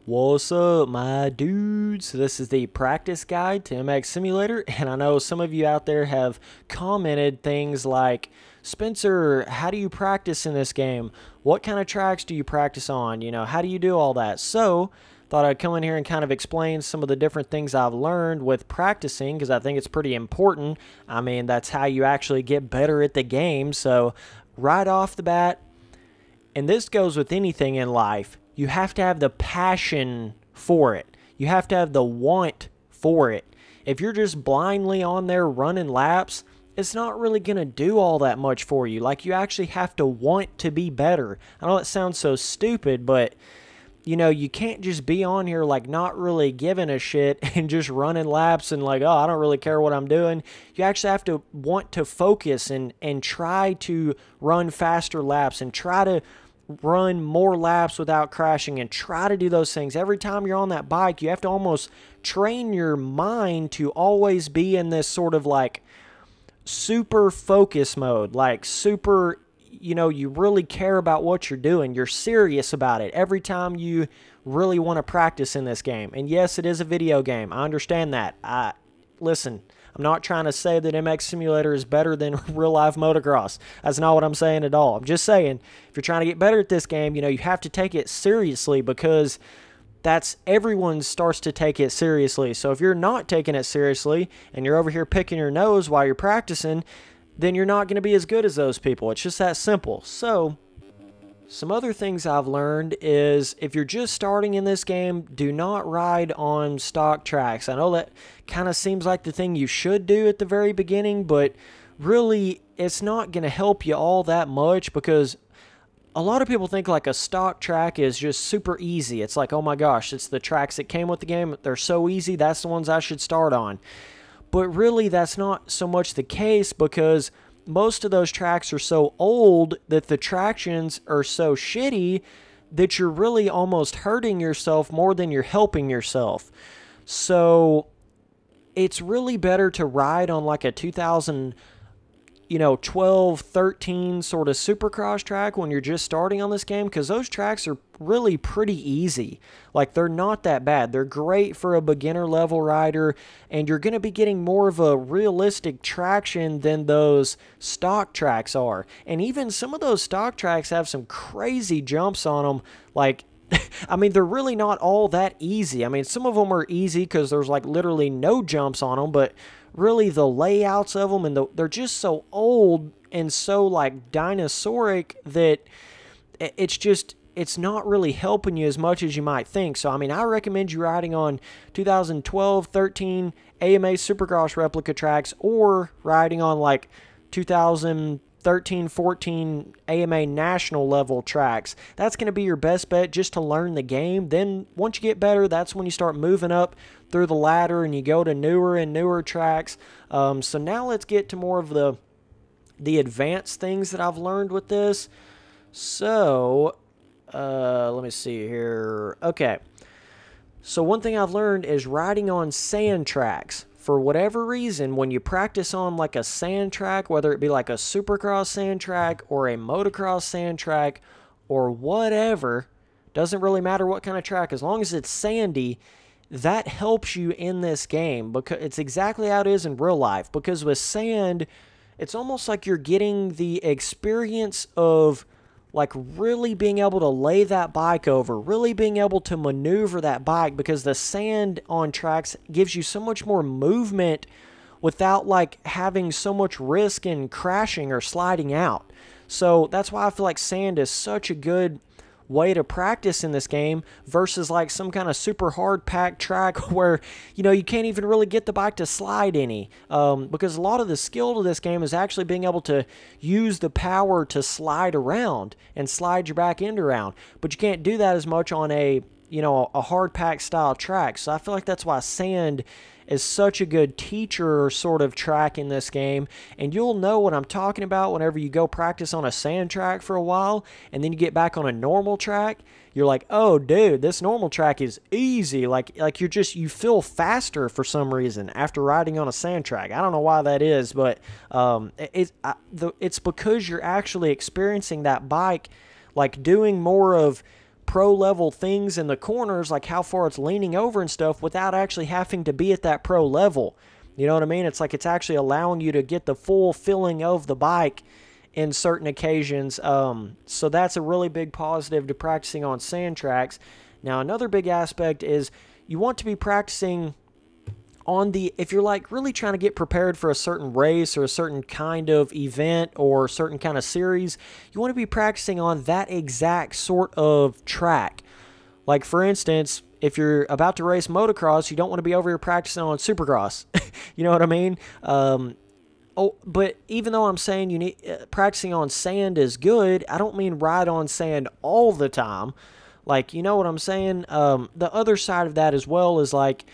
What's up, my dudes? This is the practice guide to MX Simulator, and I know some of you out there have commented things like, Spencer, how do you practice in this game? What kind of tracks do you practice on? How do you do all that? So, thought I'd come in here and kind of explain some of the different things I've learned with practicing, because I think it's pretty important. I mean, that's how you actually get better at the game. So, right off the bat, and this goes with anything in life, you have to have the passion for it. You have to have the want for it. If you're just blindly on there running laps, it's not really going to do all that much for you. Like, you actually have to want to be better. I know it sounds so stupid, but you can't just be on here like not really giving a shit and just running laps and like, oh, I don't really care what I'm doing. You actually have to want to focus and try to run faster laps and try to run more laps without crashing and try to do those things. Every time you're on that bike, you have to almost train your mind to always be in this sort of like super focus mode, like super, you really care about what you're doing. You're serious about it every time you really want to practice in this game. And yes, it is a video game. I understand that. Listen, I'm not trying to say that MX Simulator is better than real-life motocross. That's not what I'm saying at all. I'm just saying, if you're trying to get better at this game, you have to take it seriously, because everyone starts to take it seriously. So if you're not taking it seriously and you're over here picking your nose while you're practicing, then you're not going to be as good as those people. It's just that simple. So some other things I've learned is, if you're just starting in this game, do not ride on stock tracks. I know that kind of seems like the thing you should do at the very beginning, but really it's not going to help you all that much, because a lot of people think like a stock track is just super easy. It's like, oh my gosh, it's the tracks that came with the game. They're so easy. That's the ones I should start on. But really, that's not so much the case, because most of those tracks are so old that the tractions are so shitty that you're really almost hurting yourself more than you're helping yourself. So it's really better to ride on like a 2012, 13 sort of supercross track when you're just starting on this game, because those tracks are really pretty easy. Like, they're not that bad. They're great for a beginner level rider, and you're going to be getting more of a realistic traction than those stock tracks are. And even some of those stock tracks have some crazy jumps on them. Like, I mean, they're really not all that easy. I mean, some of them are easy because there's like literally no jumps on them, but really the layouts of them, and they're just so old and so like dinosauric that it's not really helping you as much as you might think. So, I mean, I recommend you riding on 2012, 13 AMA Supercross replica tracks, or riding on like 2013, 14 AMA national level tracks. That's going to be your best bet just to learn the game. Then once you get better, that's when you start moving up through the ladder and you go to newer and newer tracks. So now let's get to more of the advanced things that I've learned with this. So let me see here. Okay. So one thing I've learned is riding on sand tracks. For whatever reason, when you practice on like a sand track, whether it be like a supercross sand track or a motocross sand track or whatever, doesn't really matter what kind of track, as long as it's sandy, that helps you in this game, because it's exactly how it is in real life. Because with sand, it's almost like you're getting the experience of like really being able to lay that bike over, really being able to maneuver that bike, because the sand on tracks gives you so much more movement without like having so much risk in crashing or sliding out. So that's why I feel like sand is such a good way to practice in this game, versus like some kind of super hard packed track where you can't even really get the bike to slide any, because a lot of the skill to this game is actually being able to use the power to slide around and slide your back end around, but you can't do that as much on a hard packed style track. So I feel like that's why sand is such a good teacher sort of track in this game, and you'll know what I'm talking about whenever you go practice on a sand track for a while, and then you get back on a normal track. You're like, oh dude, this normal track is easy. Like you feel faster for some reason after riding on a sand track. I don't know why that is, but it's because you're actually experiencing that bike, like doing more of pro level things in the corners, like how far it's leaning over and stuff, without actually having to be at that pro level. You know what I mean? It's like it's actually allowing you to get the full feeling of the bike in certain occasions. So that's a really big positive to practicing on sand tracks. Now, another big aspect is you want to be practicing on if you're like really trying to get prepared for a certain race or a certain kind of event or a certain kind of series, you want to be practicing on that exact sort of track. Like, for instance, if you're about to race motocross, you don't want to be over here practicing on supercross. You know what I mean? But even though I'm saying you need practicing on sand is good, I don't mean ride on sand all the time. Like, you know what I'm saying? The other side of that as well is like,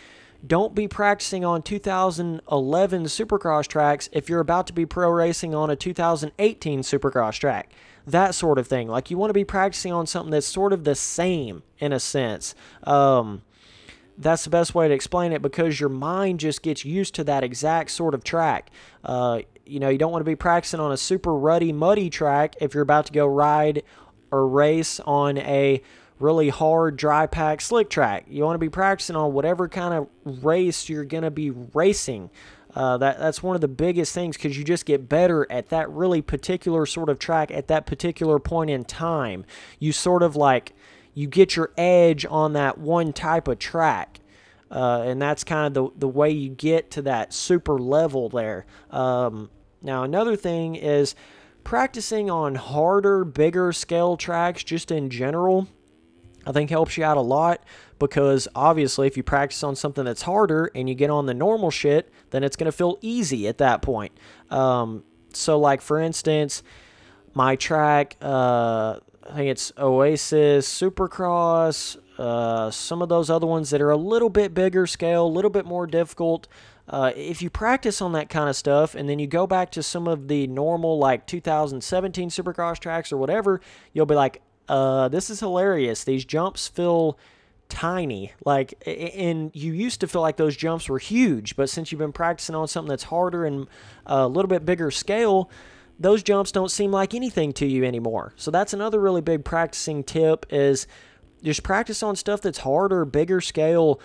don't be practicing on 2011 Supercross tracks if you're about to be pro racing on a 2018 Supercross track. That sort of thing. Like, you want to be practicing on something that's sort of the same in a sense. That's the best way to explain it, because your mind just gets used to that exact sort of track. You know, you don't want to be practicing on a super ruddy, muddy track if you're about to go ride or race on a really hard, dry pack, slick track. You want to be practicing on whatever kind of race you're going to be racing. That's one of the biggest things, because you just get better at that really particular sort of track at that particular point in time. You sort of like, you get your edge on that one type of track. And that's kind of the way you get to that super level there. Now, another thing is practicing on harder, bigger scale tracks just in general, I think helps you out a lot, because obviously if you practice on something that's harder and you get on the normal shit, then it's going to feel easy at that point. So like, for instance, my track, I think it's Oasis, Supercross, some of those other ones that are a little bit bigger scale, a little bit more difficult. If you practice on that kind of stuff and then you go back to some of the normal like 2017 Supercross tracks or whatever, you'll be like, this is hilarious. These jumps feel tiny. Like, and you used to feel like those jumps were huge, but since you've been practicing on something that's harder and a little bit bigger scale, those jumps don't seem like anything to you anymore. So that's another really big practicing tip, is just practice on stuff that's harder, bigger scale.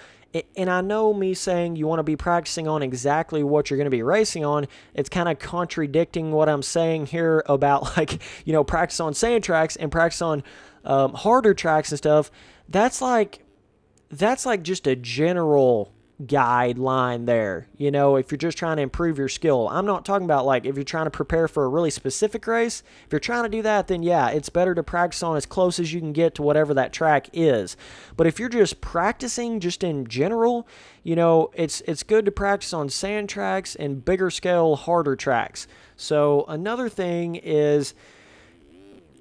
And I know me saying you want to be practicing on exactly what you're going to be racing on, it's kind of contradicting what I'm saying here about, like, you know, practice on sand tracks and practice on harder tracks and stuff. That's like just a general guideline there. You know, if you're just trying to improve your skill, I'm not talking about like if you're trying to prepare for a really specific race. If you're trying to do that, then yeah, it's better to practice on as close as you can get to whatever that track is. But if you're just practicing just in general, you know, it's good to practice on sand tracks and bigger scale, harder tracks. So another thing is,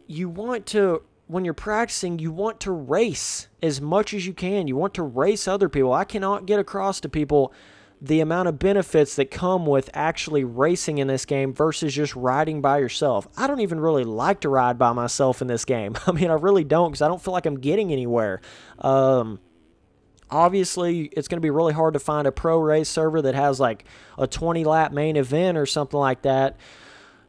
you want to, when you're practicing, you want to race as much as you can. You want to race other people. I cannot get across to people the amount of benefits that come with actually racing in this game versus just riding by yourself. I don't even really like to ride by myself in this game. I mean, I really don't, because I don't feel like I'm getting anywhere. Obviously, it's going to be really hard to find a pro race server that has like a 20-lap main event or something like that.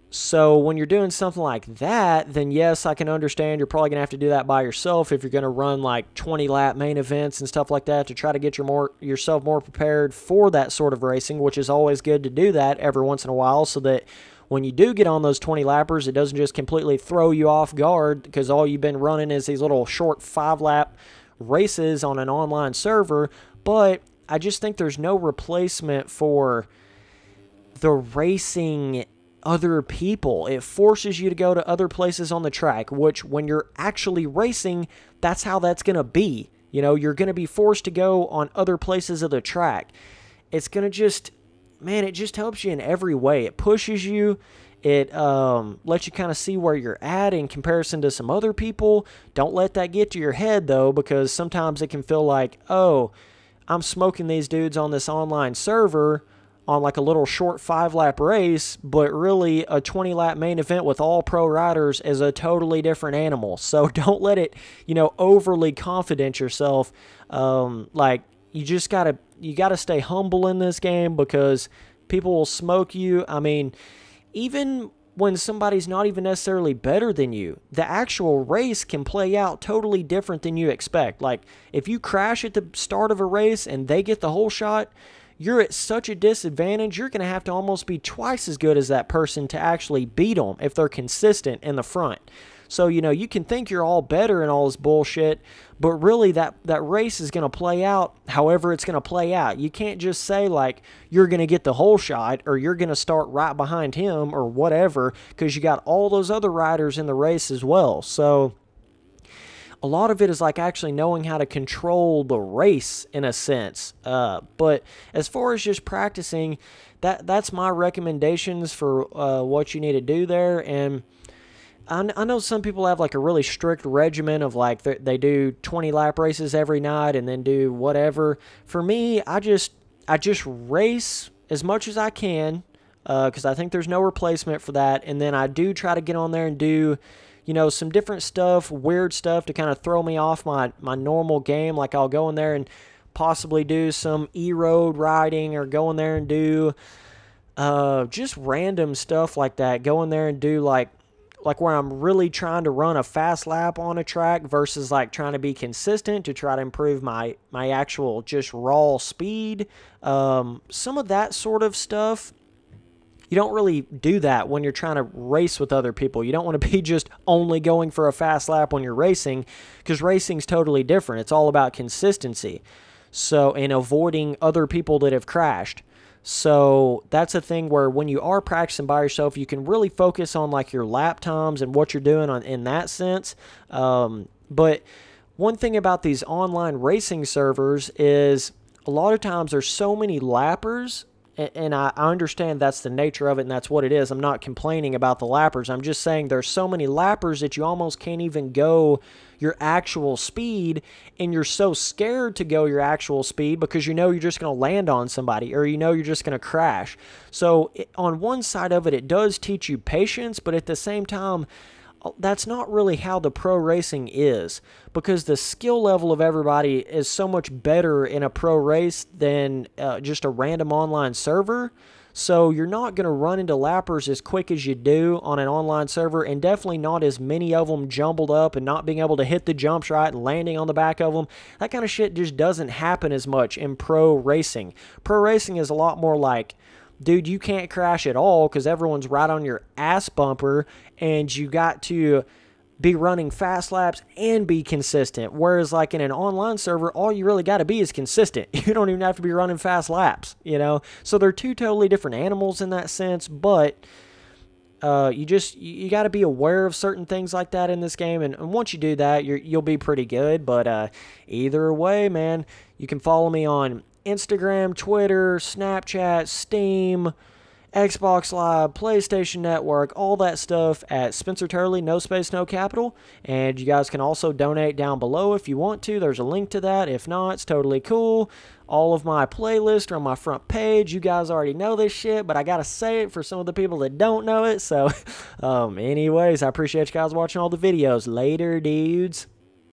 So when you're doing something like that, then yes, I can understand you're probably going to have to do that by yourself if you're going to run like 20-lap main events and stuff like that to try to get yourself more prepared for that sort of racing, which is always good to do that every once in a while, so that when you do get on those 20-lappers, it doesn't just completely throw you off guard, because all you've been running is these little short 5-lap races on an online server. But I just think there's no replacement for the racing other people. It forces you to go to other places on the track, which when you're actually racing, that's how that's going to be. You know, you're going to be forced to go on other places of the track. It's going to just, man, it just helps you in every way. It pushes you. It lets you kind of see where you're at in comparison to some other people. Don't let that get to your head, though, because sometimes it can feel like, oh, I'm smoking these dudes on this online server on like a little short 5-lap race, but really a 20-lap main event with all pro riders is a totally different animal. So don't let it, you know, overly confident yourself. Like, you just gotta stay humble in this game, because people will smoke you. I mean, even when somebody's not even necessarily better than you. The actual race can play out totally different than you expect. Like, if you crash at the start of a race and they get the whole shot, you're at such a disadvantage, you're going to have to almost be twice as good as that person to actually beat them if they're consistent in the front. So, you know, you can think you're all better and all this bullshit, but really that race is going to play out however it's going to play out. You can't just say, like, you're going to get the whole shot or you're going to start right behind him or whatever, because you got all those other riders in the race as well. So a lot of it is like actually knowing how to control the race in a sense. But as far as just practicing, that's my recommendations for what you need to do there. And I know some people have like a really strict regimen of like they do 20 lap races every night and then do whatever. For me, I just race as much as I can because I think there's no replacement for that. And then I do try to get on there and do, you know, some different stuff, weird stuff to kind of throw me off my normal game. Like I'll go in there and possibly do some e-road riding or go in there and do just random stuff like that. Go in there and do like where I'm really trying to run a fast lap on a track versus like trying to be consistent to try to improve my actual just raw speed. Some of that sort of stuff. You don't really do that when you're trying to race with other people. You don't want to be just only going for a fast lap when you're racing, because racing's totally different. It's all about consistency. So, and avoiding other people that have crashed. So that's a thing where when you are practicing by yourself, you can really focus on like your lap times and what you're doing in that sense. But one thing about these online racing servers is a lot of times there's so many lappers. And I understand that's the nature of it, and that's what it is. I'm not complaining about the lappers. I'm just saying there's so many lappers that you almost can't even go your actual speed, and you're so scared to go your actual speed because you know you're just going to land on somebody or you know you're just going to crash. So on one side of it, it does teach you patience, but at the same time, that's not really how the pro racing is, because the skill level of everybody is so much better in a pro race than just a random online server. So you're not going to run into lappers as quick as you do on an online server, and definitely not as many of them jumbled up and not being able to hit the jumps right and landing on the back of them. That kind of shit just doesn't happen as much in pro racing. Pro racing is a lot more like, dude, you can't crash at all because everyone's right on your ass bumper, and you got to be running fast laps and be consistent. Whereas like in an online server, all you really got to be is consistent. You don't even have to be running fast laps, you know? So they're two totally different animals in that sense, but you got to be aware of certain things like that in this game, and once you do that, you'll be pretty good. But either way, man, you can follow me on Instagram, Twitter, Snapchat, Steam, Xbox Live, PlayStation Network, all that stuff at Spencer Turley, no space, no capital. And you guys can also donate down below if you want to. There's a link to that. If not, it's totally cool. All of my playlists are on my front page. You guys already know this shit, but I gotta say it for some of the people that don't know it. So, anyways, I appreciate you guys watching all the videos. Later, dudes.